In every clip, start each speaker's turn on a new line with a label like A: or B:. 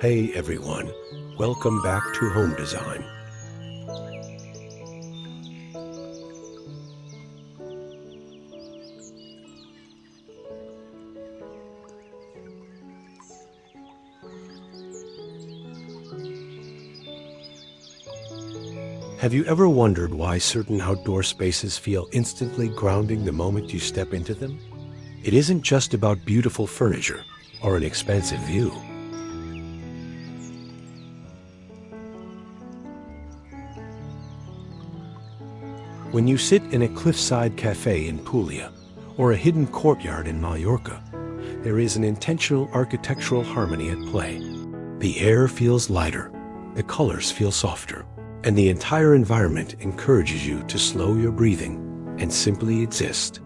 A: Hey everyone, welcome back to Home Design. Have you ever wondered why certain outdoor spaces feel instantly grounding the moment you step into them? It isn't just about beautiful furniture or an expansive view. When you sit in a cliffside cafe in Puglia or a hidden courtyard in Mallorca, there is an intentional architectural harmony at play. The air feels lighter, the colors feel softer, and the entire environment encourages you to slow your breathing and simply exist.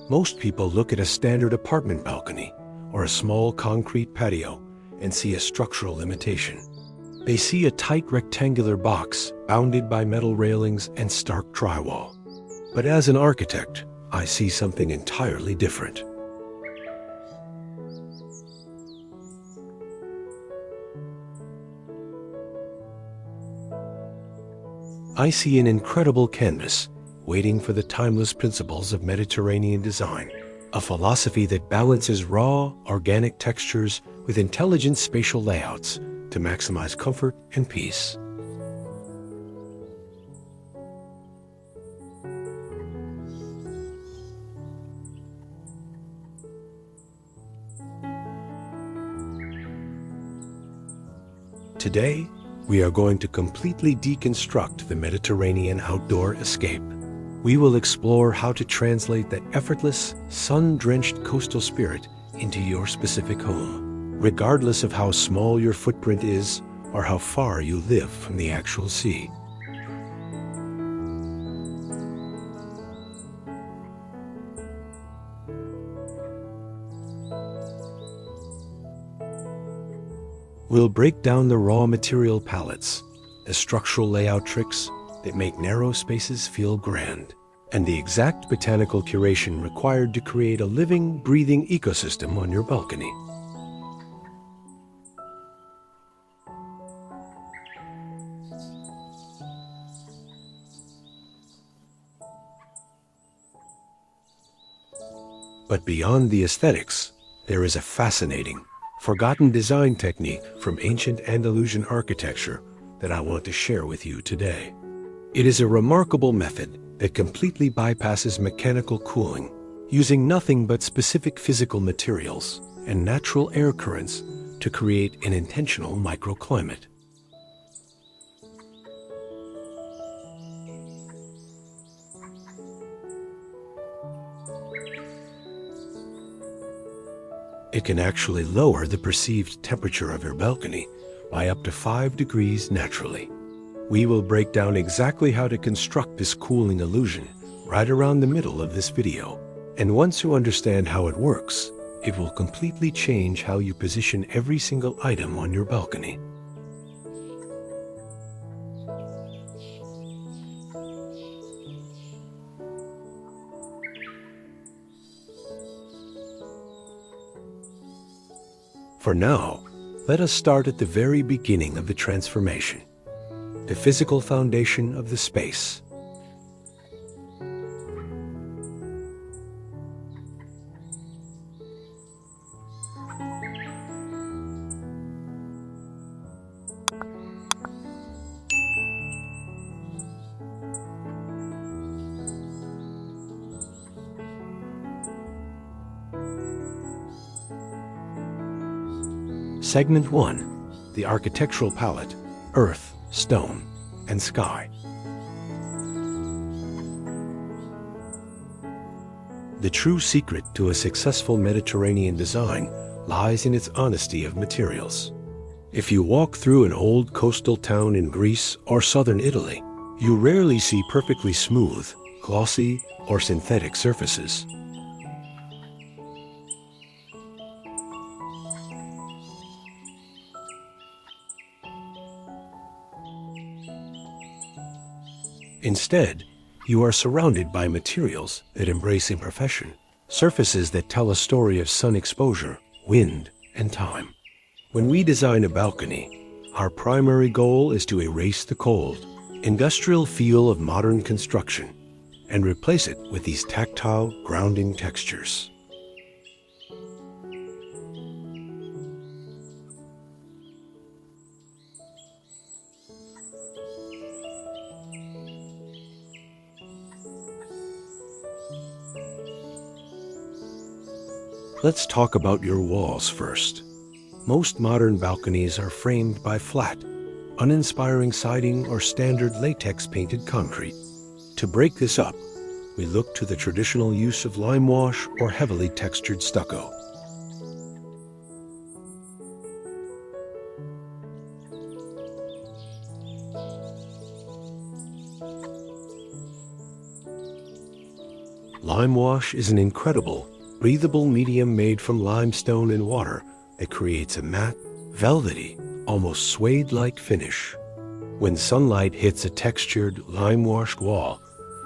A: Most people look at a standard apartment balcony or a small concrete patio and see a structural limitation. They see a tight rectangular box bounded by metal railings and stark drywall. But as an architect, I see something entirely different. I see an incredible canvas waiting for the timeless principles of Mediterranean design, a philosophy that balances raw, organic textures with intelligent spatial layouts to maximize comfort and peace. Today, we are going to completely deconstruct the Mediterranean outdoor escape. We will explore how to translate that effortless, sun-drenched coastal spirit into your specific home, regardless of how small your footprint is or how far you live from the actual sea. We'll break down the raw material palettes, the structural layout tricks that make narrow spaces feel grand, and the exact botanical curation required to create a living, breathing ecosystem on your balcony. But beyond the aesthetics, there is a fascinating, forgotten design technique from ancient Andalusian architecture that I want to share with you today. It is a remarkable method that completely bypasses mechanical cooling, using nothing but specific physical materials and natural air currents to create an intentional microclimate. It can actually lower the perceived temperature of your balcony by up to 5 degrees naturally. We will break down exactly how to construct this cooling illusion right around the middle of this video. And once you understand how it works, it will completely change how you position every single item on your balcony. For now, let us start at the very beginning of the transformation, the physical foundation of the space. Segment 1. The architectural palette: earth, stone, and sky. The true secret to a successful Mediterranean design lies in its honesty of materials. If you walk through an old coastal town in Greece or southern Italy, you rarely see perfectly smooth, glossy, or synthetic surfaces. Instead, you are surrounded by materials that embrace imperfection, surfaces that tell a story of sun exposure, wind, and time. When we design a balcony, our primary goal is to erase the cold, industrial feel of modern construction and replace it with these tactile, grounding textures. Let's talk about your walls first. Most modern balconies are framed by flat, uninspiring siding or standard latex-painted concrete. To break this up, we look to the traditional use of lime wash or heavily textured stucco. Lime wash is an incredible, breathable medium made from limestone and water that creates a matte, velvety, almost suede-like finish. When sunlight hits a textured, lime-washed wall,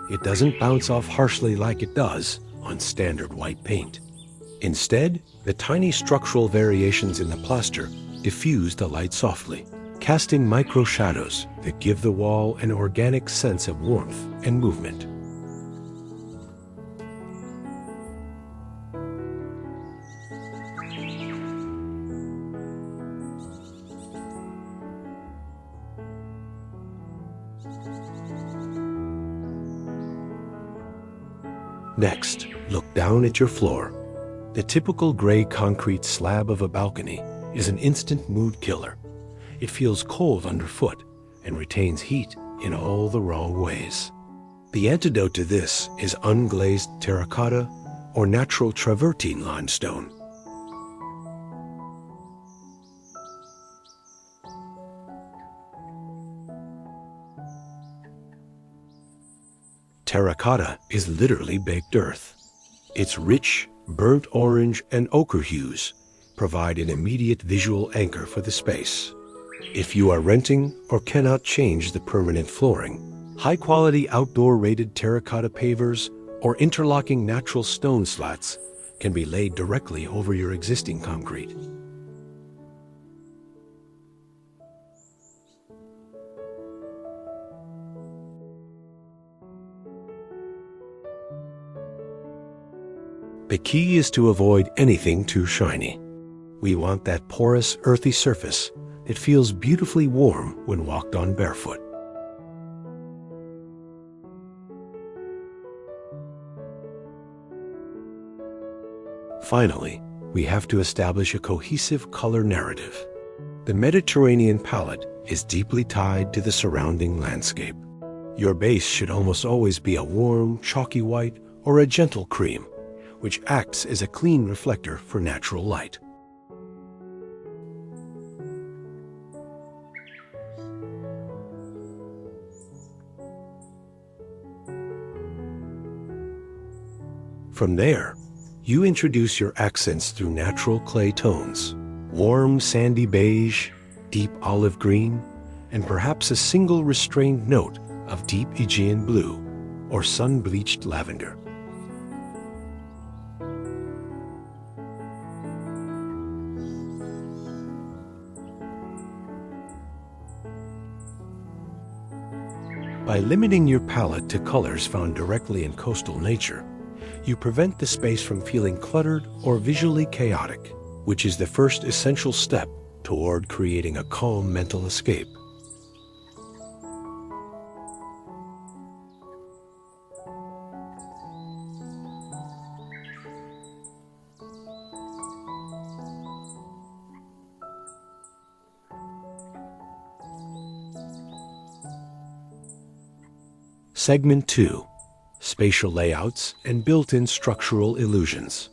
A: it doesn't bounce off harshly like it does on standard white paint. Instead, the tiny structural variations in the plaster diffuse the light softly, casting micro shadows that give the wall an organic sense of warmth and movement. Next, look down at your floor. The typical gray concrete slab of a balcony is an instant mood killer. It feels cold underfoot and retains heat in all the wrong ways. The antidote to this is unglazed terracotta or natural travertine limestone. Terracotta is literally baked earth. Its rich, burnt orange and ochre hues provide an immediate visual anchor for the space. If you are renting or cannot change the permanent flooring, high-quality outdoor rated terracotta pavers or interlocking natural stone slats can be laid directly over your existing concrete. The key is to avoid anything too shiny. We want that porous, earthy surface that feels beautifully warm when walked on barefoot. Finally, we have to establish a cohesive color narrative. The Mediterranean palette is deeply tied to the surrounding landscape. Your base should almost always be a warm, chalky white or a gentle cream, which acts as a clean reflector for natural light. From there, you introduce your accents through natural clay tones, warm sandy beige, deep olive green, and perhaps a single restrained note of deep Aegean blue or sun-bleached lavender. By limiting your palette to colors found directly in coastal nature, you prevent the space from feeling cluttered or visually chaotic, which is the first essential step toward creating a calm mental escape. Segment 2. Spatial layouts and built-in structural illusions.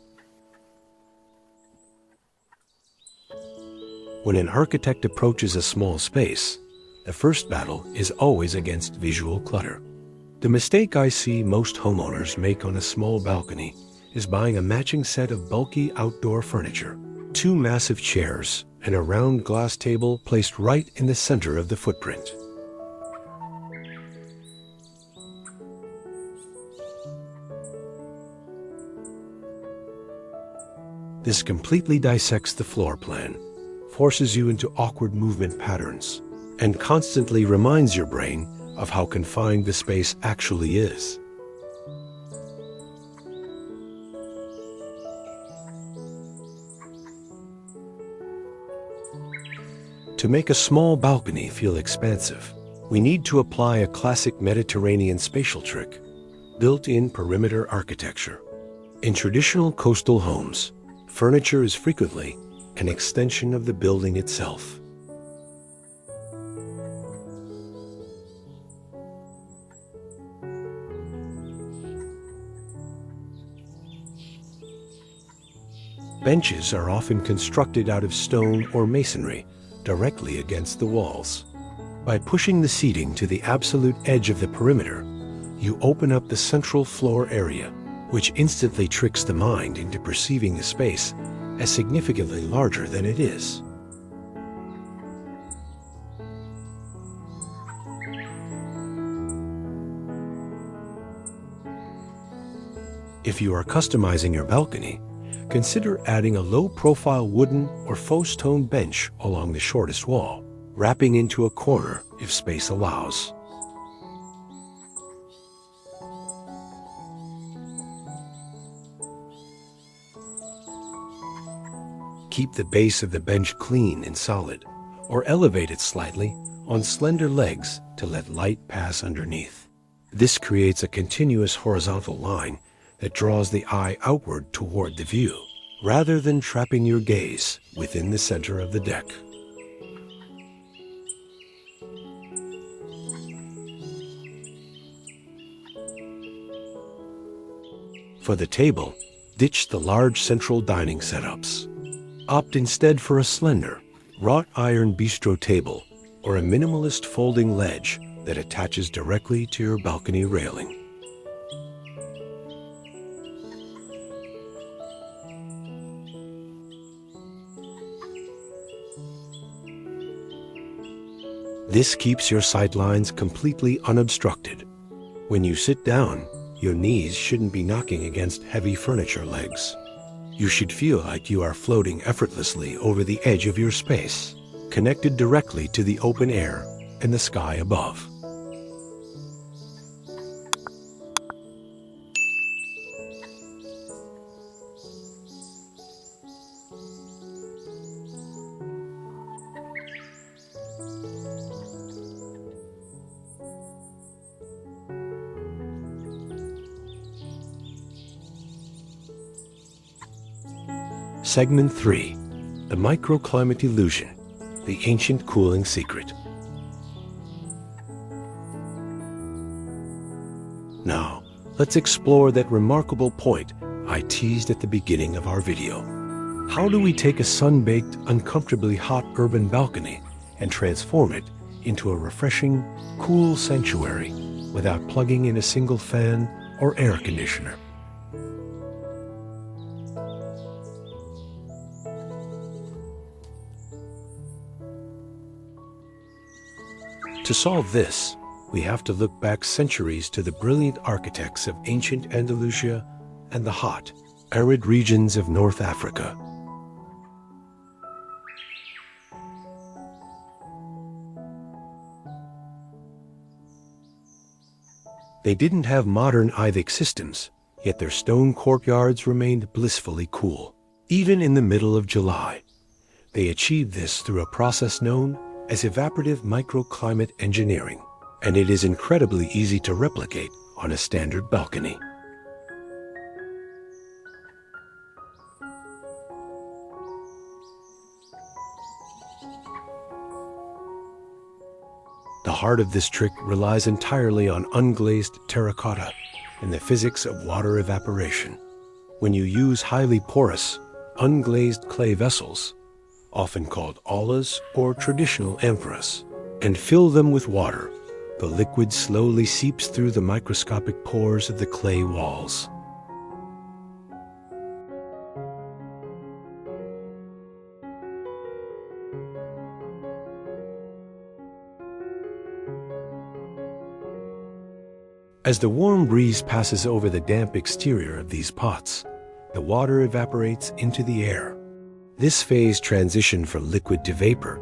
A: When an architect approaches a small space, the first battle is always against visual clutter. The mistake I see most homeowners make on a small balcony is buying a matching set of bulky outdoor furniture, 2 massive chairs, and a round glass table placed right in the center of the footprint. This completely dissects the floor plan, forces you into awkward movement patterns, and constantly reminds your brain of how confined the space actually is. To make a small balcony feel expansive, we need to apply a classic Mediterranean spatial trick, built-in perimeter architecture. In traditional coastal homes, furniture is frequently an extension of the building itself. Benches are often constructed out of stone or masonry directly against the walls. By pushing the seating to the absolute edge of the perimeter, you open up the central floor area, which instantly tricks the mind into perceiving the space as significantly larger than it is. If you are customizing your balcony, consider adding a low-profile wooden or faux stone bench along the shortest wall, wrapping into a corner if space allows. Keep the base of the bench clean and solid, or elevate it slightly on slender legs to let light pass underneath. This creates a continuous horizontal line that draws the eye outward toward the view, rather than trapping your gaze within the center of the deck. For the table, ditch the large central dining setups. Opt instead for a slender, wrought iron bistro table or a minimalist folding ledge that attaches directly to your balcony railing. This keeps your sightlines completely unobstructed. When you sit down, your knees shouldn't be knocking against heavy furniture legs. You should feel like you are floating effortlessly over the edge of your space, connected directly to the open air and the sky above. Segment 3. The Microclimate Illusion, the Ancient Cooling Secret. Now, let's explore that remarkable point I teased at the beginning of our video. How do we take a sun-baked, uncomfortably hot urban balcony and transform it into a refreshing, cool sanctuary without plugging in a single fan or air conditioner? To solve this, we have to look back centuries to the brilliant architects of ancient Andalusia and the hot, arid regions of North Africa. They didn't have modern IVIC systems, yet their stone courtyards remained blissfully cool, even in the middle of July. They achieved this through a process known as evaporative microclimate engineering, and it is incredibly easy to replicate on a standard balcony. The heart of this trick relies entirely on unglazed terracotta and the physics of water evaporation. When you use highly porous, unglazed clay vessels, often called ollas or traditional amphoras, and fill them with water, the liquid slowly seeps through the microscopic pores of the clay walls. As the warm breeze passes over the damp exterior of these pots, the water evaporates into the air. This phase transition from liquid to vapor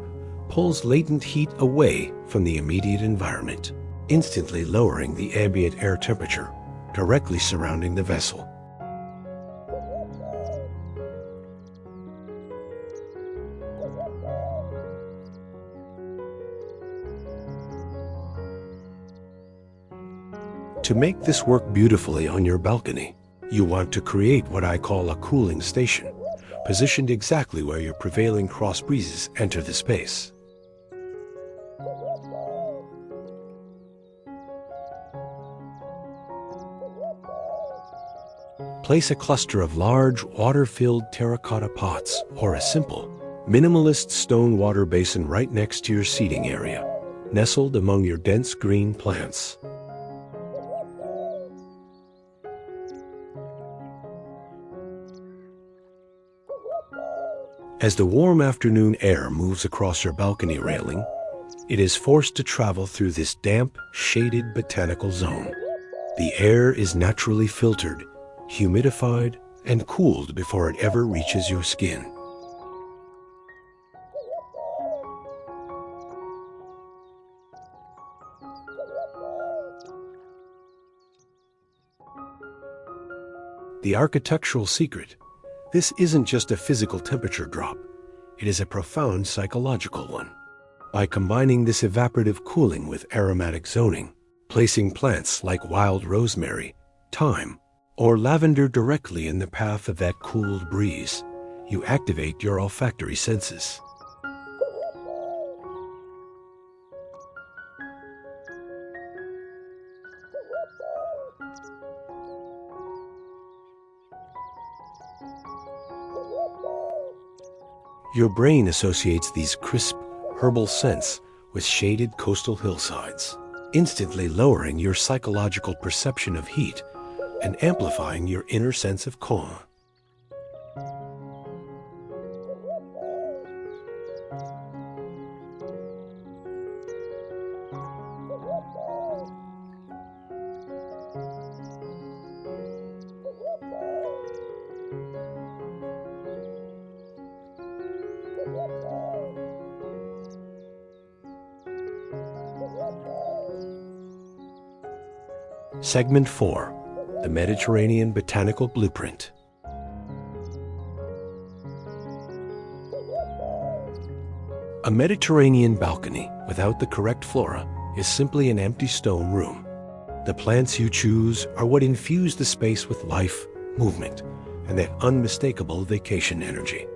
A: pulls latent heat away from the immediate environment, instantly lowering the ambient air temperature directly surrounding the vessel. To make this work beautifully on your balcony, you want to create what I call a cooling station, positioned exactly where your prevailing cross breezes enter the space. Place a cluster of large, water-filled terracotta pots or a simple, minimalist stone water basin right next to your seating area, nestled among your dense green plants. As the warm afternoon air moves across your balcony railing, it is forced to travel through this damp, shaded botanical zone. The air is naturally filtered, humidified, and cooled before it ever reaches your skin. The architectural secret: this isn't just a physical temperature drop, it is a profound psychological one. By combining this evaporative cooling with aromatic zoning, placing plants like wild rosemary, thyme, or lavender directly in the path of that cooled breeze, you activate your olfactory senses. Your brain associates these crisp, herbal scents with shaded coastal hillsides, instantly lowering your psychological perception of heat and amplifying your inner sense of calm. Segment 4. The Mediterranean Botanical Blueprint. A Mediterranean balcony without the correct flora is simply an empty stone room. The plants you choose are what infuse the space with life, movement, and that unmistakable vacation energy.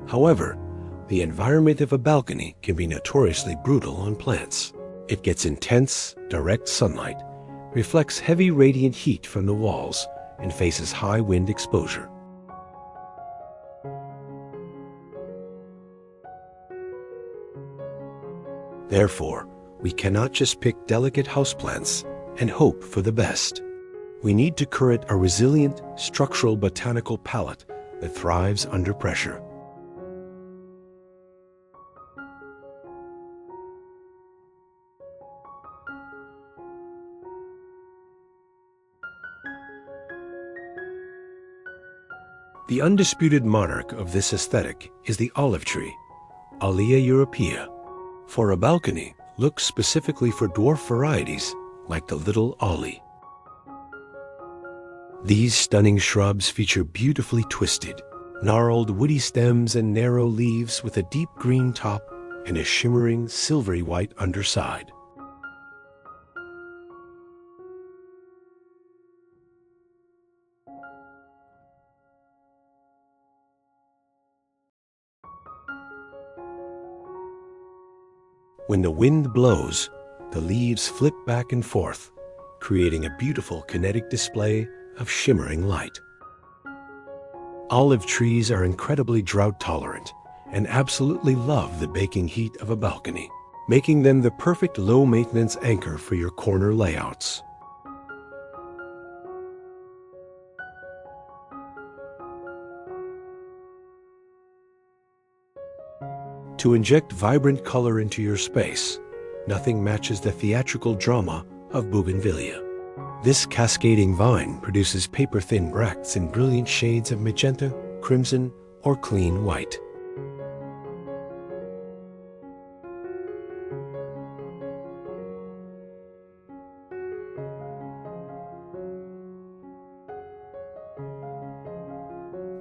A: However, the environment of a balcony can be notoriously brutal on plants. It gets intense, direct sunlight, reflects heavy radiant heat from the walls, and faces high wind exposure. Therefore, we cannot just pick delicate houseplants and hope for the best. We need to curate a resilient, structural botanical palette that thrives under pressure. The undisputed monarch of this aesthetic is the olive tree, Allia europea. For a balcony, look specifically for dwarf varieties like the little ollie. These stunning shrubs feature beautifully twisted, gnarled woody stems and narrow leaves with a deep green top and a shimmering silvery white underside. When the wind blows, the leaves flip back and forth, creating a beautiful kinetic display of shimmering light. Olive trees are incredibly drought tolerant and absolutely love the baking heat of a balcony, making them the perfect low-maintenance anchor for your corner layouts. To inject vibrant color into your space, nothing matches the theatrical drama of Bougainvillea. This cascading vine produces paper-thin bracts in brilliant shades of magenta, crimson, or clean white.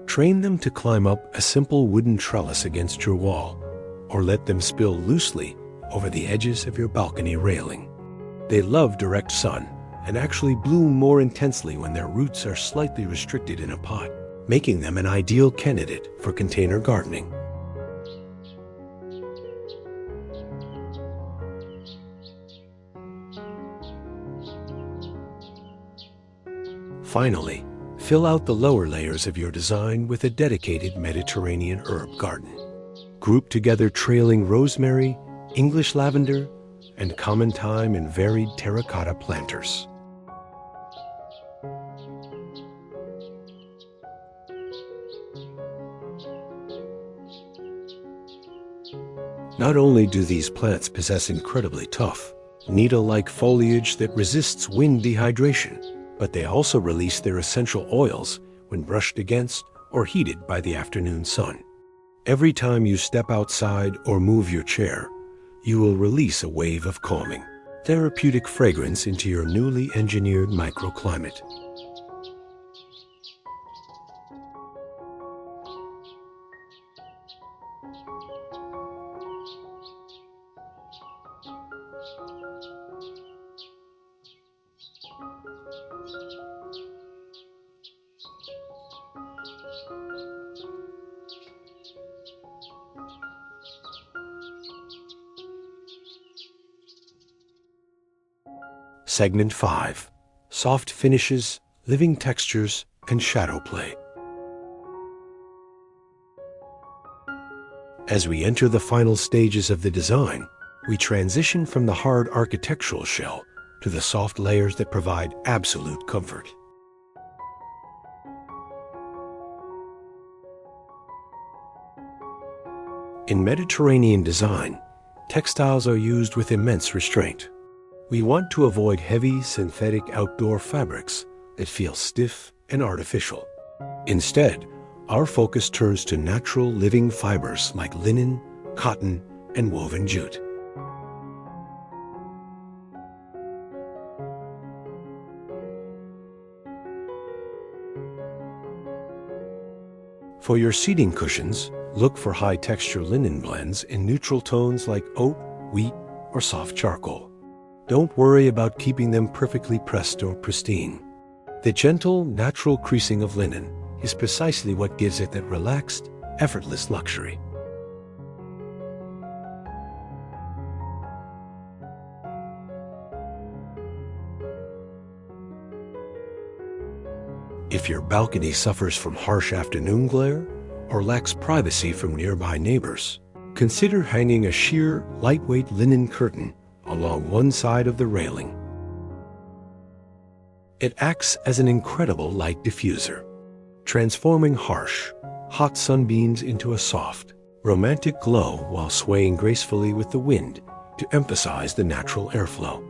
A: Train them to climb up a simple wooden trellis against your wall, or let them spill loosely over the edges of your balcony railing. They love direct sun and actually bloom more intensely when their roots are slightly restricted in a pot, making them an ideal candidate for container gardening. Finally, fill out the lower layers of your design with a dedicated Mediterranean herb garden. Group together trailing rosemary, English lavender, and common thyme in varied terracotta planters. Not only do these plants possess incredibly tough, needle-like foliage that resists wind dehydration, but they also release their essential oils when brushed against or heated by the afternoon sun. Every time you step outside or move your chair, you will release a wave of calming, therapeutic fragrance into your newly engineered microclimate. Segment 5. Soft finishes, living textures, and shadow play. As we enter the final stages of the design, we transition from the hard architectural shell to the soft layers that provide absolute comfort. In Mediterranean design, textiles are used with immense restraint. We want to avoid heavy synthetic outdoor fabrics that feel stiff and artificial. Instead, our focus turns to natural living fibers like linen, cotton, and woven jute. For your seating cushions, look for high-texture linen blends in neutral tones like oat, wheat, or soft charcoal. Don't worry about keeping them perfectly pressed or pristine. The gentle, natural creasing of linen is precisely what gives it that relaxed, effortless luxury. If your balcony suffers from harsh afternoon glare or lacks privacy from nearby neighbors, consider hanging a sheer, lightweight linen curtain along one side of the railing. It acts as an incredible light diffuser, transforming harsh, hot sunbeams into a soft, romantic glow while swaying gracefully with the wind to emphasize the natural airflow.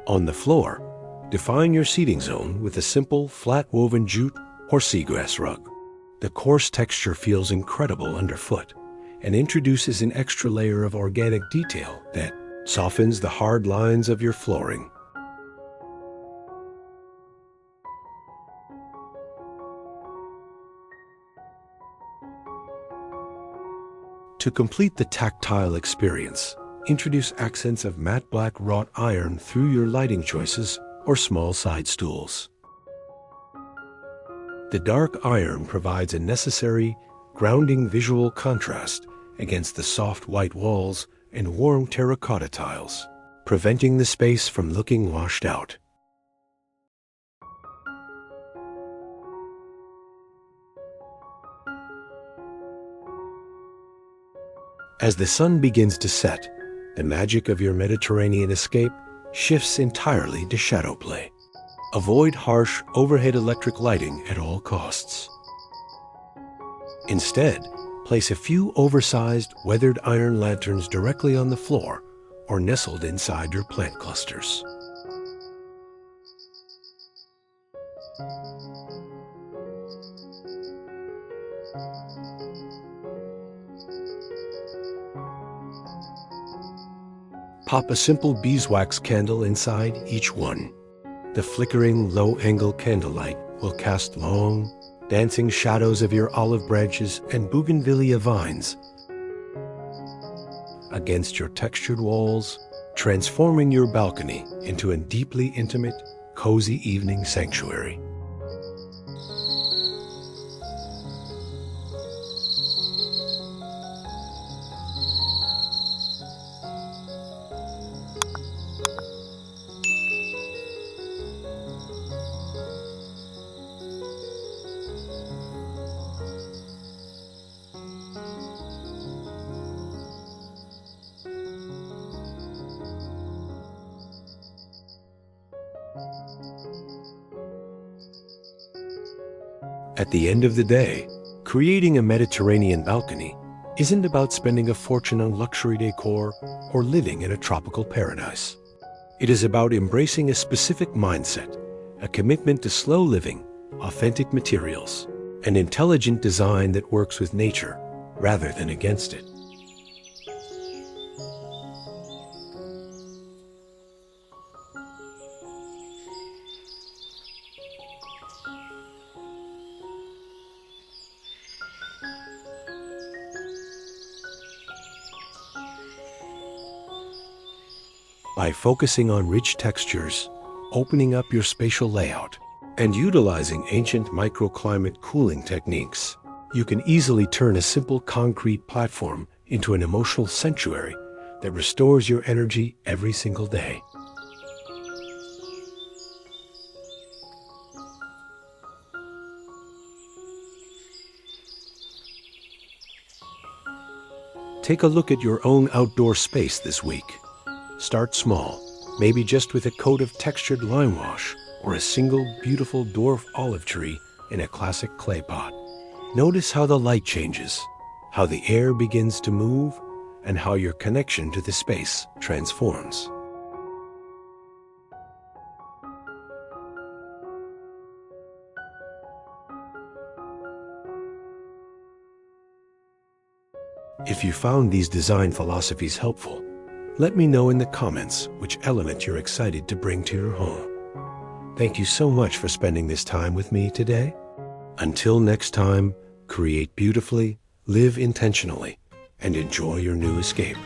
A: On the floor, define your seating zone with a simple, flat-woven jute or seagrass rug. The coarse texture feels incredible underfoot and introduces an extra layer of organic detail that softens the hard lines of your flooring. To complete the tactile experience, introduce accents of matte black wrought iron through your lighting choices or small side stools. The dark iron provides a necessary, grounding visual contrast against the soft white walls and warm terracotta tiles, preventing the space from looking washed out. As the sun begins to set, the magic of your Mediterranean escape shifts entirely to shadow play. Avoid harsh overhead electric lighting at all costs. Instead, place a few oversized weathered iron lanterns directly on the floor or nestled inside your plant clusters. Pop a simple beeswax candle inside each one. The flickering, low-angle candlelight will cast long, dancing shadows of your olive branches and Bougainvillea vines against your textured walls, transforming your balcony into a deeply intimate, cozy evening sanctuary. At the end of the day, creating a Mediterranean balcony isn't about spending a fortune on luxury decor or living in a tropical paradise. It is about embracing a specific mindset, a commitment to slow living, authentic materials, and intelligent design that works with nature rather than against it. By focusing on rich textures, opening up your spatial layout, and utilizing ancient microclimate cooling techniques, you can easily turn a simple concrete platform into an emotional sanctuary that restores your energy every single day. Take a look at your own outdoor space this week. Start small, maybe just with a coat of textured lime wash or a single beautiful dwarf olive tree in a classic clay pot. Notice how the light changes, how the air begins to move, and how your connection to the space transforms. If you found these design philosophies helpful, let me know in the comments which element you're excited to bring to your home. Thank you so much for spending this time with me today. Until next time, create beautifully, live intentionally, and enjoy your new escape.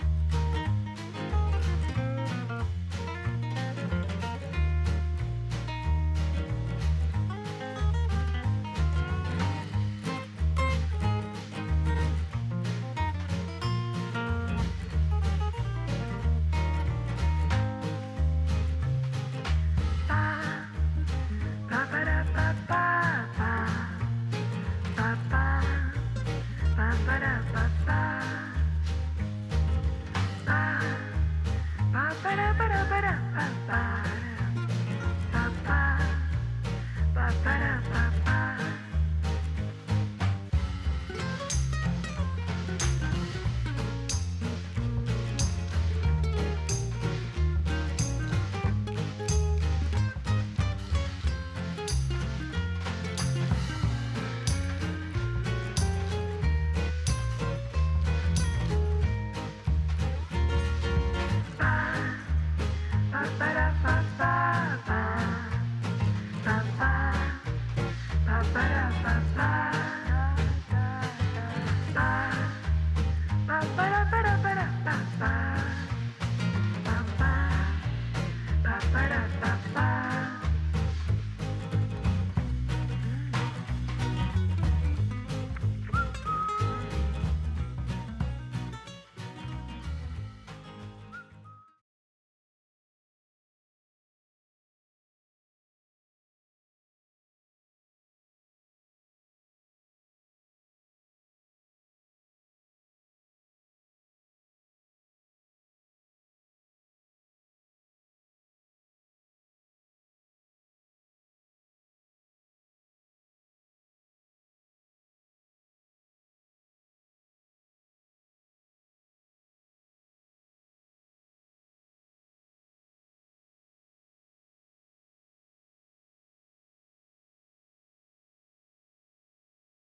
B: Ba ba da ba da ba da ba ba.